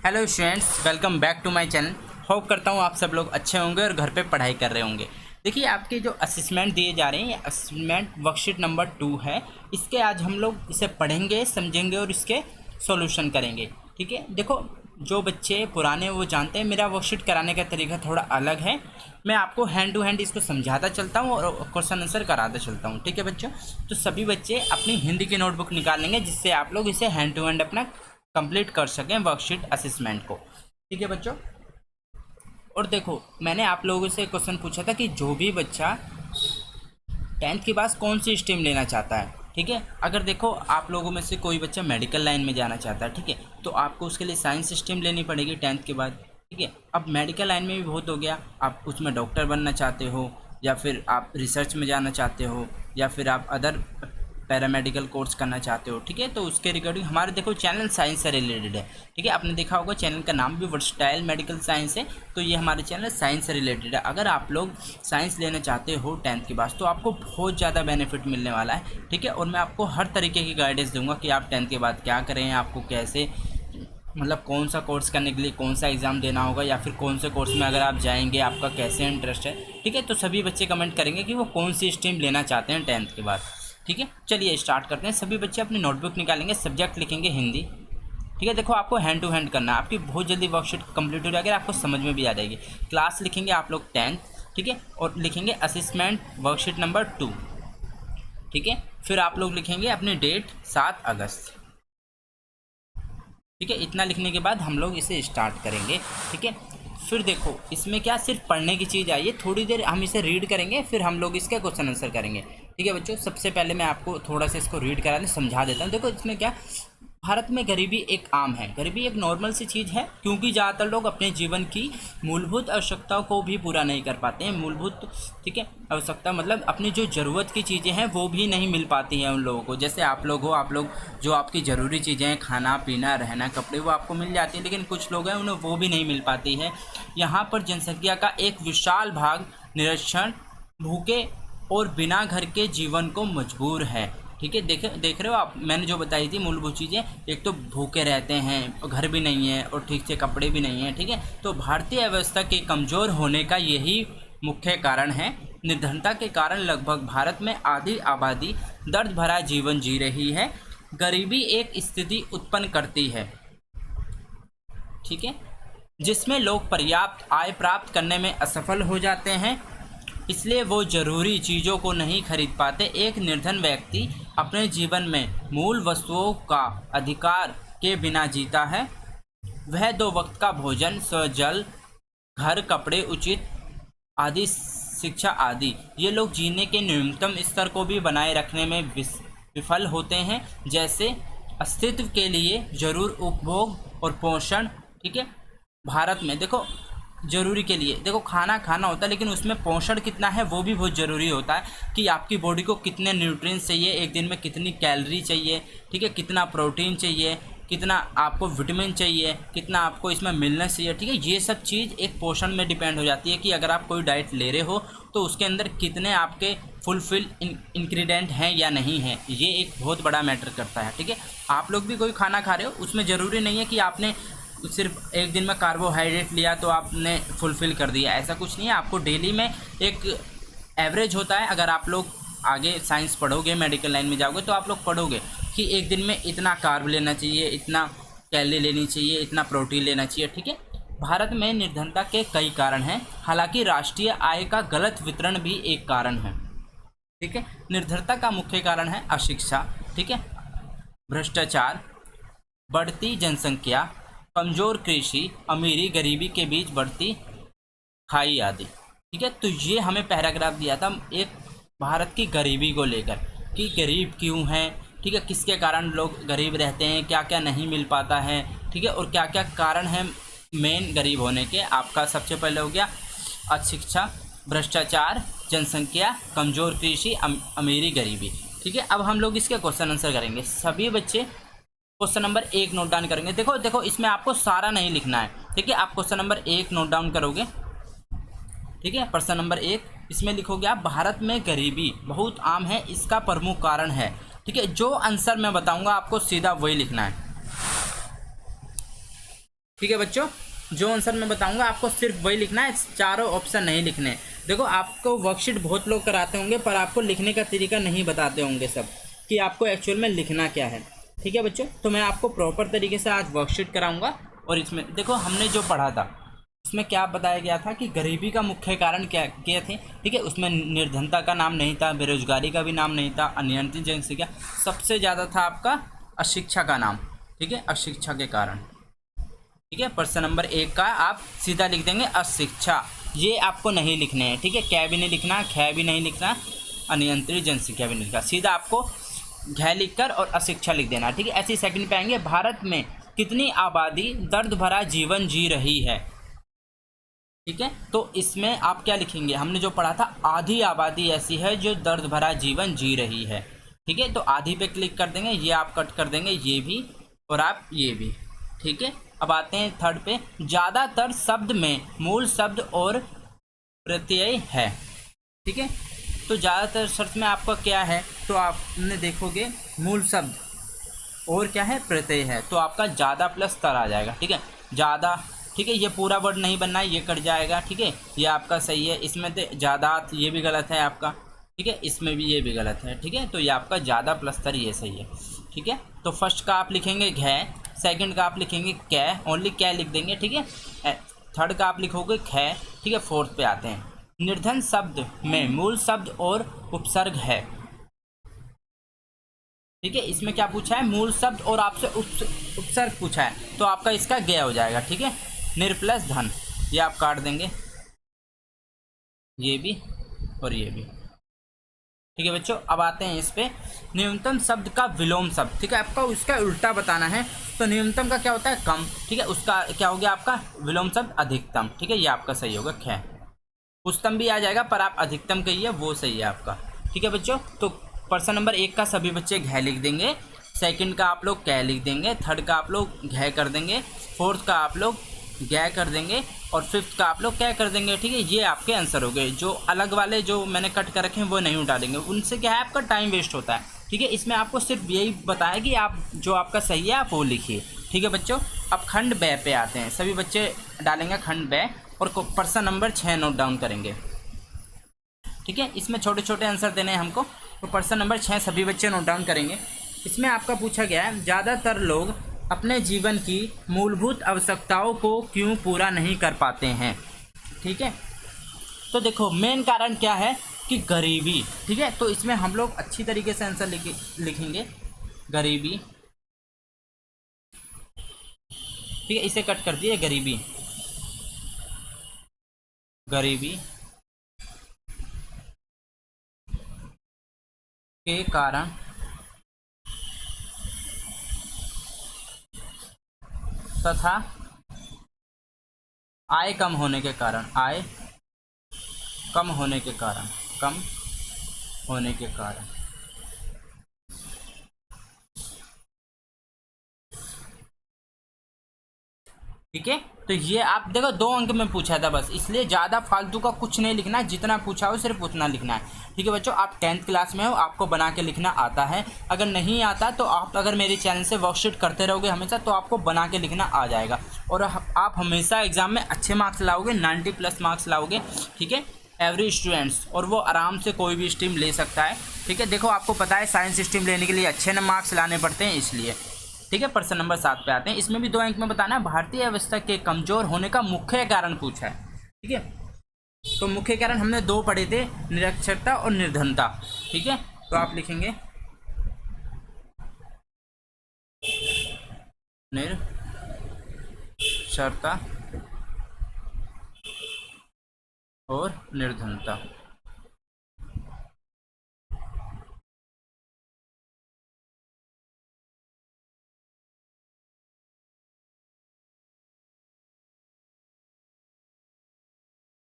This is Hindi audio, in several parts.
Hello students, welcome back to my channel. Hope करता हूँ आप सब लोग अच्छे होंगे और घर पे पढ़ाई कर रहे होंगे। देखिए, आपके जो असेसमेंट दिए जा रहे हैं, ये असेसमेंट वर्कशीट नंबर 2 है। इसके आज हम लोग इसे पढ़ेंगे, समझेंगे और इसके सॉल्यूशन करेंगे। ठीक है, देखो जो बच्चे पुराने वो जानते हैं, मेरा वर्कशीट कराने का तरीका थोड़ा अलग है। मैं आपको हैंड टू हैंड इसको समझाता चलता हूँ और क्वेश्चन आंसर कराता चलता हूँ। ठीक है बच्चों, तो सभी बच्चे अपनी हिंदी की नोटबुक निकाल लेंगे जिससे आप लोग इसे हैंड टू हैंड अपना कंप्लीट कर सकें वर्कशीट असेसमेंट को। ठीक है बच्चों, और देखो मैंने आप लोगों से क्वेश्चन पूछा था कि जो भी बच्चा 10th के बाद कौन सी स्ट्रीम लेना चाहता है। ठीक है, अगर देखो आप लोगों में से कोई बच्चा मेडिकल लाइन में जाना चाहता है, ठीक है, तो आपको उसके लिए साइंस स्ट्रीम लेनी पड़ेगी 10th के बाद। ठीक है, अब मेडिकल लाइन में भी बहुत हो गया, आप उसमें डॉक्टर बनना चाहते हो या फिर आप रिसर्च में जाना चाहते हो या फिर आप अदर पैरामेडिकल कोर्स करना चाहते हो। ठीक है, तो उसके रिगार्डिंग हमारे देखो चैनल साइंस से रिलेटेड है। ठीक है, आपने देखा होगा चैनल का नाम भी वर्सटाइल मेडिकल साइंस है, तो ये हमारे चैनल साइंस से रिलेटेड है। अगर आप लोग साइंस लेना चाहते हो 10th के बाद तो आपको बहुत ज़्यादा बेनिफिट मिलने वाला है। ठीक है, और मैं आपको हर तरीके की गाइडेंस दूंगा कि आप 10th के बाद क्या करें, आपको कैसे मतलब कौन सा कोर्स करने के लिए कौन सा एग्ज़ाम देना होगा या फिर कौन से कोर्स में अगर आप जाएंगे आपका कैसे इंटरेस्ट है। ठीक है, तो सभी बच्चे कमेंट करेंगे कि वो कौन सी स्ट्रीम लेना चाहते हैं 10th के बाद। ठीक है, चलिए स्टार्ट करते हैं। सभी बच्चे अपनी नोटबुक निकालेंगे, सब्जेक्ट लिखेंगे हिंदी। ठीक है, देखो आपको हैंड टू हैंड करना है, आपकी बहुत जल्दी वर्कशीट कंप्लीट हो जाएगी, आपको समझ में भी आ जाएगी। क्लास लिखेंगे आप लोग 10th, ठीक है, और लिखेंगे असेसमेंट वर्कशीट नंबर 2। ठीक है, फिर आप लोग लिखेंगे अपनी डेट 7 अगस्त। ठीक है, इतना लिखने के बाद हम लोग इसे स्टार्ट करेंगे। ठीक है, फिर देखो इसमें क्या सिर्फ पढ़ने की चीज़ आई है, थोड़ी देर हम इसे रीड करेंगे फिर हम लोग इसका क्वेश्चन आंसर करेंगे। ठीक है बच्चों, सबसे पहले मैं आपको थोड़ा सा इसको रीड कराने समझा देता हूँ। देखो इसमें क्या, भारत में गरीबी एक आम है, गरीबी एक नॉर्मल सी चीज़ है क्योंकि ज़्यादातर लोग अपने जीवन की मूलभूत आवश्यकताओं को भी पूरा नहीं कर पाते हैं। मूलभूत, ठीक है, आवश्यकता मतलब अपनी जो ज़रूरत की चीज़ें हैं वो भी नहीं मिल पाती हैं उन लोगों को। जैसे आप लोग हो, आप लोग जो आपकी ज़रूरी चीज़ें हैं, खाना पीना रहना कपड़े, वो आपको मिल जाती हैं, लेकिन कुछ लोग हैं उन्हें वो भी नहीं मिल पाती है। यहाँ पर जनसंख्या का एक विशाल भाग निरक्षर, भूखे और बिना घर के जीवन को मजबूर है। ठीक है, देख रहे हो आप, मैंने जो बताई थी मूलभूत चीज़ें, एक तो भूखे रहते हैं, घर भी नहीं है और ठीक से कपड़े भी नहीं हैं। ठीक है, तो भारतीय व्यवस्था के कमज़ोर होने का यही मुख्य कारण है। निर्धनता के कारण लगभग भारत में आधी आबादी दर्द भरा जीवन जी रही है। गरीबी एक स्थिति उत्पन्न करती है, ठीक है, जिसमें लोग पर्याप्त आय प्राप्त करने में असफल हो जाते हैं, इसलिए वो ज़रूरी चीज़ों को नहीं खरीद पाते। एक निर्धन व्यक्ति अपने जीवन में मूल वस्तुओं का अधिकार के बिना जीता है। वह 2 वक्त का भोजन, जल, घर, कपड़े, उचित आदि शिक्षा आदि ये लोग जीने के न्यूनतम स्तर को भी बनाए रखने में विफल होते हैं। जैसे अस्तित्व के लिए जरूर उपभोग और पोषण। ठीक है, भारत में देखो ज़रूरी के लिए देखो खाना खाना होता है, लेकिन उसमें पोषण कितना है वो भी बहुत ज़रूरी होता है कि आपकी बॉडी को कितने न्यूट्रिएंट्स चाहिए, एक दिन में कितनी कैलोरी चाहिए, ठीक है, कितना प्रोटीन चाहिए, कितना आपको विटामिन चाहिए, कितना आपको इसमें मिलना चाहिए। ठीक है, ये सब चीज़ एक पोषण में डिपेंड हो जाती है कि अगर आप कोई डाइट ले रहे हो तो उसके अंदर कितने आपके फुलफिल इंग्रेडिएंट हैं या नहीं हैं, ये एक बहुत बड़ा मैटर करता है। ठीक है, आप लोग भी कोई खाना खा रहे हो, उसमें ज़रूरी नहीं है कि आपने सिर्फ एक दिन में कार्बोहाइड्रेट लिया तो आपने फुलफ़िल कर दिया, ऐसा कुछ नहीं है। आपको डेली में एक एवरेज होता है। अगर आप लोग आगे साइंस पढ़ोगे, मेडिकल लाइन में जाओगे तो आप लोग पढ़ोगे कि एक दिन में इतना कार्ब लेना चाहिए, इतना कैलोरी लेनी चाहिए, इतना प्रोटीन लेना चाहिए। ठीक है, भारत में निर्धनता के कई कारण हैं, हालांकि राष्ट्रीय आय का गलत वितरण भी एक कारण है। ठीक है, निर्धनता का मुख्य कारण है अशिक्षा, ठीक है, भ्रष्टाचार, बढ़ती जनसंख्या, कमज़ोर कृषि, अमीरी गरीबी के बीच बढ़ती खाई आदि। ठीक है, तो ये हमें पैराग्राफ दिया था एक भारत की गरीबी को लेकर कि गरीब क्यों हैं, ठीक है, किसके कारण लोग गरीब रहते हैं, क्या क्या नहीं मिल पाता है, ठीक है, और क्या क्या कारण हैं मेन गरीब होने के। आपका सबसे पहले हो गया अशिक्षा, भ्रष्टाचार, जनसंख्या, कमज़ोर कृषि, अमीरी गरीबी। ठीक है, अब हम लोग इसके क्वेश्चन आंसर करेंगे। सभी बच्चे क्वेश्चन नंबर 1 नोट डाउन करेंगे। देखो इसमें आपको सारा नहीं लिखना है। ठीक है, आप क्वेश्चन नंबर 1 नोट डाउन करोगे। ठीक है, प्रश्न नंबर 1 इसमें लिखोगे आप, भारत में गरीबी बहुत आम है, इसका प्रमुख कारण है। ठीक है, जो आंसर मैं बताऊंगा आपको सीधा वही लिखना है। ठीक है बच्चों, जो आंसर मैं बताऊंगा आपको सिर्फ वही लिखना है, चारों ऑप्शन नहीं लिखने हैं। देखो आपको वर्कशीट बहुत लोग कराते होंगे पर आपको लिखने का तरीका नहीं बताते होंगे सब, कि आपको एक्चुअल में लिखना क्या है। ठीक है बच्चों, तो मैं आपको प्रॉपर तरीके से आज वर्कशीट कराऊंगा। और इसमें देखो हमने जो पढ़ा था उसमें क्या बताया गया था कि गरीबी का मुख्य कारण क्या क्या थे। ठीक है, उसमें निर्धनता का नाम नहीं था, बेरोजगारी का भी नाम नहीं था, अनियंत्रित जनसंख्या, सबसे ज़्यादा था आपका अशिक्षा का नाम। ठीक है, अशिक्षा के कारण। ठीक है, प्रश्न नंबर 1 का आप सीधा लिख देंगे अशिक्षा, ये आपको नहीं लिखने हैं। ठीक है, क्या भी नहीं लिखना, ख भी नहीं लिखना, अनियंत्रित जनसंख्या भी नहीं लिखना, सीधा आपको घ लिखकर और अशिक्षा लिख देना। ठीक है, ऐसे ही सेकंड पे आएंगे, भारत में कितनी आबादी दर्द भरा जीवन जी रही है। ठीक है, तो इसमें आप क्या लिखेंगे, हमने जो पढ़ा था आधी आबादी ऐसी है जो दर्द भरा जीवन जी रही है। ठीक है, तो आधी पे क्लिक कर देंगे, ये आप कट कर देंगे, ये भी और आप ये भी। ठीक है, अब आते हैं थर्ड पे, ज़्यादातर शब्द में मूल शब्द और प्रत्यय है। ठीक है, तो ज़्यादातर शब्द में आपका क्या है, तो आपने देखोगे मूल शब्द और क्या है, प्रत्यय है, तो आपका ज़्यादा प्लस तर आ जाएगा। ठीक है, ज़्यादा। ठीक है, ये पूरा वर्ड नहीं बनना है, ये कट जाएगा। ठीक है, ये आपका सही है। इसमें तो ज़्यादा, ये भी गलत है आपका। ठीक है, इसमें भी ये भी गलत है। ठीक है, तो ये आपका ज़्यादा प्लस तर ये सही है। ठीक है, तो फर्स्ट का आप लिखेंगे घ, सेकंड का आप लिखेंगे कै, ओनली कै लिख देंगे। ठीक है, थर्ड का आप लिखोगे ख। ठीक है, फोर्थ पे आते हैं, निर्धन शब्द में मूल शब्द और उपसर्ग है। ठीक है, इसमें क्या पूछा है, मूल शब्द और आपसे उपसर्ग पूछा है, तो आपका इसका ग हो जाएगा। ठीक है, निर प्लस धन, ये आप काट देंगे, ये भी और ये भी। ठीक है बच्चों, अब आते हैं इस पे, न्यूनतम शब्द का विलोम शब्द। ठीक है, आपका उसका उल्टा बताना है, तो न्यूनतम का क्या होता है, कम। ठीक है, उसका क्या हो गया आपका विलोम शब्द अधिकतम। ठीक है, ये आपका सही होगा ख। उच्चतम भी आ जाएगा पर आप अधिकतम कहिए, वो सही है आपका। ठीक है बच्चों, तो प्रश्न नंबर 1 का सभी बच्चे घ लिख देंगे, सेकंड का आप लोग कै लिख देंगे, थर्ड का आप लोग घ कर देंगे, फोर्थ का आप लोग ग कर देंगे और फिफ्थ का आप लोग क्या कर देंगे। ठीक है, ये आपके आंसर हो गए। जो अलग वाले जो मैंने कट कर रखे हैं वो नहीं उठा देंगे, उनसे क्या है आपका टाइम वेस्ट होता है। ठीक है, इसमें आपको सिर्फ यही बताया कि आप जो आपका सही है आप वो लिखिए। ठीक है बच्चों, अब खंड ब पे आते हैं, सभी बच्चे डालेंगे खंड ब और प्रश्न नंबर 6 नोट डाउन करेंगे। ठीक है, इसमें छोटे छोटे आंसर देने हैं हमको, तो प्रश्न नंबर 6 सभी बच्चे नोट डाउन करेंगे। इसमें आपका पूछा गया है, ज़्यादातर लोग अपने जीवन की मूलभूत आवश्यकताओं को क्यों पूरा नहीं कर पाते हैं। ठीक है, तो देखो मेन कारण क्या है कि गरीबी। ठीक है, तो इसमें हम लोग अच्छी तरीके से आंसर लिखेंगे गरीबी। ठीक है, इसे कट कर दिए, गरीबी, गरीबी के कारण तथा आय कम होने के कारण, आय कम होने के कारण, कम होने के कारण। ठीक है, तो ये आप देखो 2 अंक में पूछा था बस, इसलिए ज़्यादा फालतू का कुछ नहीं लिखना है, जितना पूछा हो सिर्फ उतना लिखना है। ठीक है बच्चों, आप 10th क्लास में हो, आपको बना के लिखना आता है। अगर नहीं आता तो आप अगर मेरे चैनल से वर्कशीट करते रहोगे हमेशा, तो आपको बना के लिखना आ जाएगा और आप हमेशा एग्जाम में अच्छे मार्क्स लाओगे, 90+ मार्क्स लाओगे। ठीक है, एवरी स्टूडेंट्स, और वो आराम से कोई भी स्ट्रीम ले सकता है। ठीक है, देखो आपको पता है साइंस स्ट्रीम लेने के लिए अच्छे मार्क्स लाने पड़ते हैं, इसलिए। ठीक है, प्रश्न नंबर 7 पे आते हैं, इसमें भी 2 अंक में बताना है, भारतीय अर्थव्यवस्था के कमजोर होने का मुख्य कारण पूछा है। ठीक है, तो मुख्य कारण हमने 2 पढ़े थे, निरक्षरता और निर्धनता। ठीक है, तो आप लिखेंगे निरक्षरता और निर्धनता।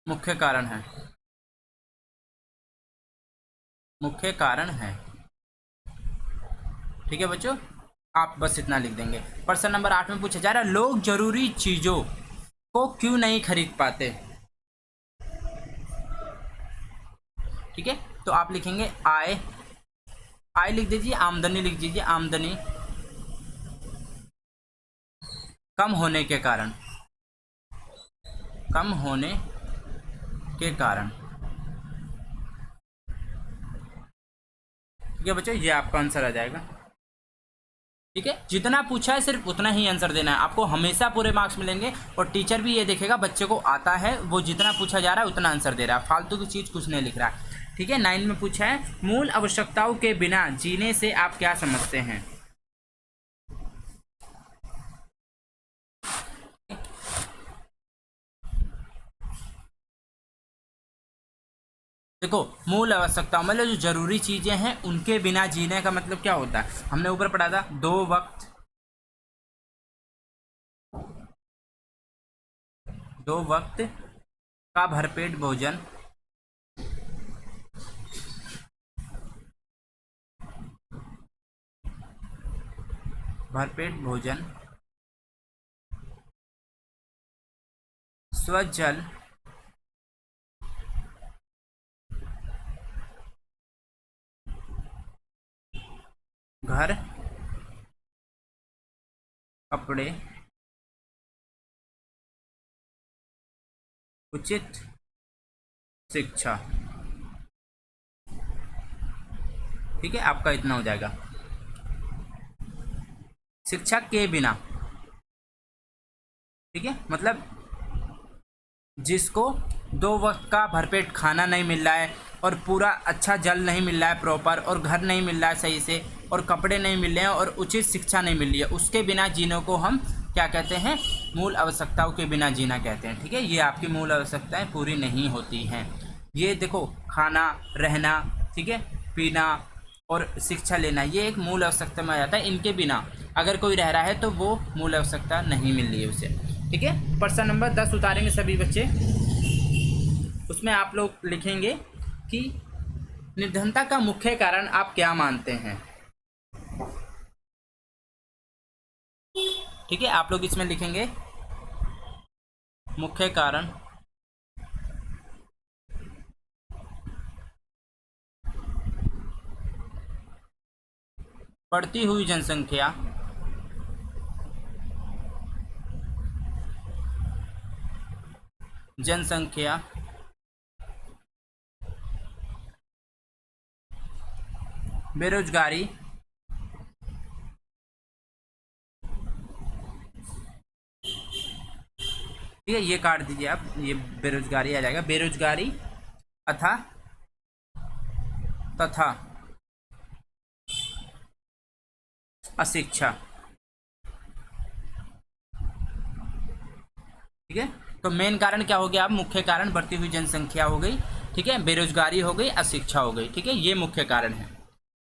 मुख्य कारण है, मुख्य कारण है। ठीक है बच्चों, आप बस इतना लिख देंगे। प्रश्न नंबर 8 में पूछा जा रहा है, लोग जरूरी चीजों को क्यों नहीं खरीद पाते। ठीक है, तो आप लिखेंगे आय, आय लिख दीजिए, आमदनी लिख दीजिए, आमदनी, कम होने के कारण, कम होने के कारण। ठीक है बच्चों, ये आपका आंसर आ जाएगा। ठीक है, जितना पूछा है सिर्फ उतना ही आंसर देना है, आपको हमेशा पूरे मार्क्स मिलेंगे। और टीचर भी ये देखेगा बच्चे को आता है, वो जितना पूछा जा रहा है उतना आंसर दे रहा है, फालतू की चीज़ कुछ नहीं लिख रहा है। ठीक है, 9 में पूछा है, मूल आवश्यकताओं के बिना जीने से आप क्या समझते हैं। देखो, मूल आवश्यकता मतलब जो जरूरी चीजें हैं उनके बिना जीने का मतलब क्या होता है, हमने ऊपर पढ़ा था, 2 वक्त, 2 वक्त का भरपेट भोजन, भरपेट भोजन, स्वच्छ जल, घर, कपड़े, उचित शिक्षा। ठीक है, आपका इतना हो जाएगा। शिक्षा के बिना, ठीक है, मतलब जिसको 2 वक्त का भरपेट खाना नहीं मिल रहा है, और पूरा अच्छा जल नहीं मिल रहा है प्रॉपर, और घर नहीं मिल रहा है सही से, और कपड़े नहीं मिल रहे हैं, और उचित शिक्षा नहीं मिल रही है, उसके बिना जीने को हम क्या कहते हैं, मूल आवश्यकताओं के बिना जीना कहते हैं। ठीक है, ये आपकी मूल आवश्यकताएं पूरी नहीं होती हैं। ये देखो, खाना, रहना, ठीक है, पीना और शिक्षा लेना, ये एक मूल आवश्यकता में आ जाता है। इनके बिना अगर कोई रह रहा है तो वो मूल आवश्यकता नहीं मिल रही है उसे। ठीक है, प्रश्न नंबर 10 उतारेंगे सभी बच्चे। उसमें आप लोग लिखेंगे कि निर्धनता का मुख्य कारण आप क्या मानते हैं। ठीक है, आप लोग इसमें लिखेंगे मुख्य कारण, बढ़ती हुई जनसंख्या, जनसंख्या, बेरोजगारी, ठीक है, ये काट दीजिए आप, ये बेरोजगारी आ जाएगा, बेरोजगारी अथा तथा अशिक्षा। ठीक है, तो मेन कारण क्या हो गया, अब मुख्य कारण बढ़ती हुई जनसंख्या हो गई, ठीक है, बेरोजगारी हो गई, अशिक्षा हो गई। ठीक है, ये मुख्य कारण है।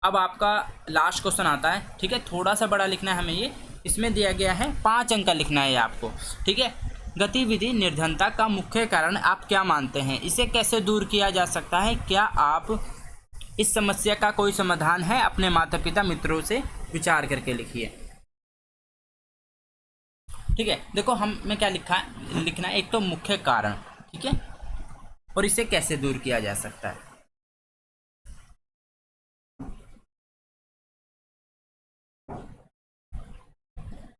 अब आपका लास्ट क्वेश्चन आता है। ठीक है, थोड़ा सा बड़ा लिखना है हमें ये, इसमें दिया गया है 5 अंक का लिखना है आपको। ठीक है, गतिविधि निर्धनता का मुख्य कारण आप क्या मानते हैं, इसे कैसे दूर किया जा सकता है, क्या आप इस समस्या का कोई समाधान है, अपने माता पिता मित्रों से विचार करके लिखिए। ठीक है, देखो हमें क्या लिखना है, एक तो मुख्य कारण, ठीक है, और इसे कैसे दूर किया जा सकता है।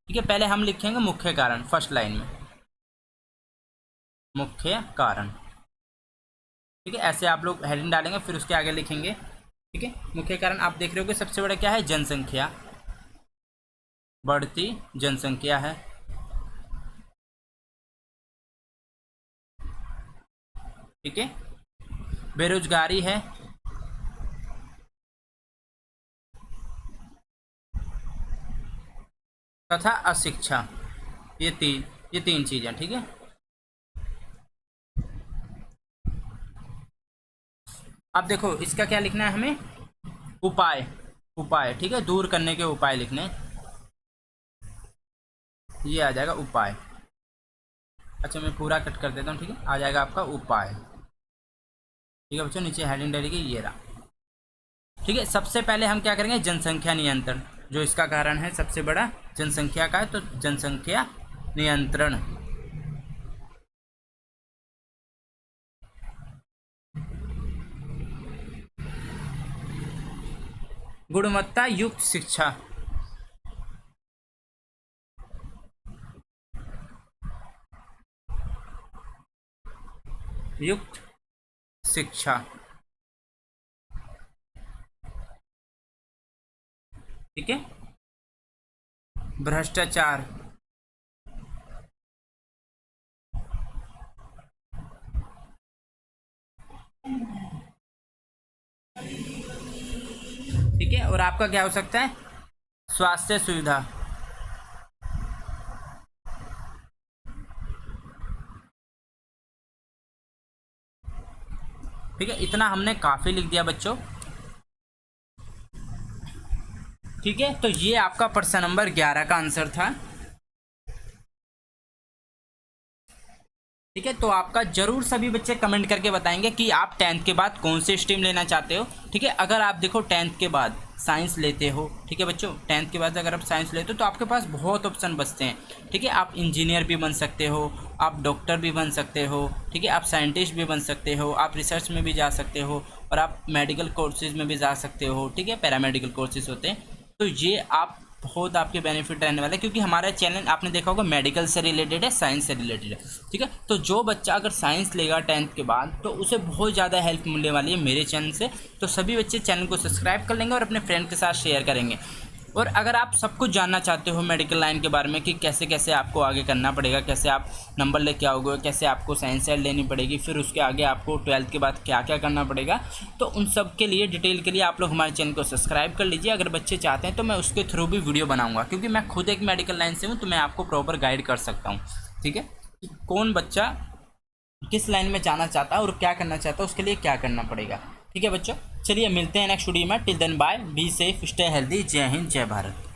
ठीक है, पहले हम लिखेंगे मुख्य कारण फर्स्ट लाइन में, मुख्य कारण। ठीक है, ऐसे आप लोग हेडिंग डालेंगे, फिर उसके आगे लिखेंगे। ठीक है, मुख्य कारण आप देख रहे हो कि सबसे बड़ा क्या है, जनसंख्या, बढ़ती जनसंख्या है। ठीक है, बेरोजगारी है, तथा अशिक्षा, ये तीन चीजें। ठीक है, अब देखो इसका क्या लिखना है हमें, उपाय, उपाय। ठीक है, दूर करने के उपाय लिखने, ये आ जाएगा उपाय। अच्छा, मैं पूरा कट कर देता हूँ। ठीक है, आ जाएगा आपका उपाय। ठीक है बच्चों, नीचे हेडिंग डालेगी, ये रहा। ठीक है, सबसे पहले हम क्या करेंगे, जनसंख्या नियंत्रण, जो इसका कारण है सबसे बड़ा जनसंख्या का है, तो जनसंख्या नियंत्रण। गुणवत्ता युक्त शिक्षा, युक्त शिक्षा, ठीक है। भ्रष्टाचार, ठीक है। और आपका क्या हो सकता है, स्वास्थ्य सुविधा, ठीक है। इतना हमने काफ़ी लिख दिया बच्चों, ठीक है। तो ये आपका प्रश्न नंबर 11 का आंसर था, ठीक है। तो आपका जरूर सभी बच्चे कमेंट करके बताएंगे कि आप 10th के बाद कौन सी स्ट्रीम लेना चाहते हो, ठीक है। अगर आप देखो 10th के बाद साइंस लेते हो, ठीक है बच्चों, 10th के बाद अगर आप साइंस लेते हो तो आपके पास बहुत ऑप्शन बचते हैं, ठीक है। आप इंजीनियर भी बन सकते हो, आप डॉक्टर भी बन सकते हो, ठीक है, आप साइंटिस्ट भी बन सकते हो, आप रिसर्च में भी जा सकते हो, और आप मेडिकल कोर्सेज में भी जा सकते हो, ठीक है, पैरामेडिकल कोर्सेज होते हैं। तो ये आप बहुत आपके बेनिफिट रहने वाला है, क्योंकि हमारा चैनल आपने देखा होगा मेडिकल से रिलेटेड है, साइंस से रिलेटेड है, ठीक है। तो जो बच्चा अगर साइंस लेगा 10th के बाद तो उसे बहुत ज़्यादा हेल्प मिलने वाली है मेरे चैनल से। तो सभी बच्चे चैनल को सब्सक्राइब कर लेंगे और अपने फ्रेंड के साथ शेयर करेंगे। और अगर आप सब कुछ जानना चाहते हो मेडिकल लाइन के बारे में कि कैसे कैसे आपको आगे करना पड़ेगा, कैसे आप नंबर लेके आओगे, कैसे आपको साइंस साइड लेनी पड़ेगी, फिर उसके आगे आपको 12th के बाद क्या क्या करना पड़ेगा, तो उन सब के लिए डिटेल के लिए आप लोग हमारे चैनल को सब्सक्राइब कर लीजिए। अगर बच्चे चाहते हैं तो मैं उसके थ्रू भी वीडियो बनाऊँगा, क्योंकि मैं खुद एक मेडिकल लाइन से हूँ, तो मैं आपको प्रॉपर गाइड कर सकता हूँ, ठीक है। कौन बच्चा किस लाइन में जाना चाहता है और क्या करना चाहता है, उसके लिए क्या करना पड़ेगा, ठीक है बच्चों। चलिए मिलते हैं नेक्स्ट वीडियो में, till then bye, be safe, stay healthy, जय हिंद, जय भारत।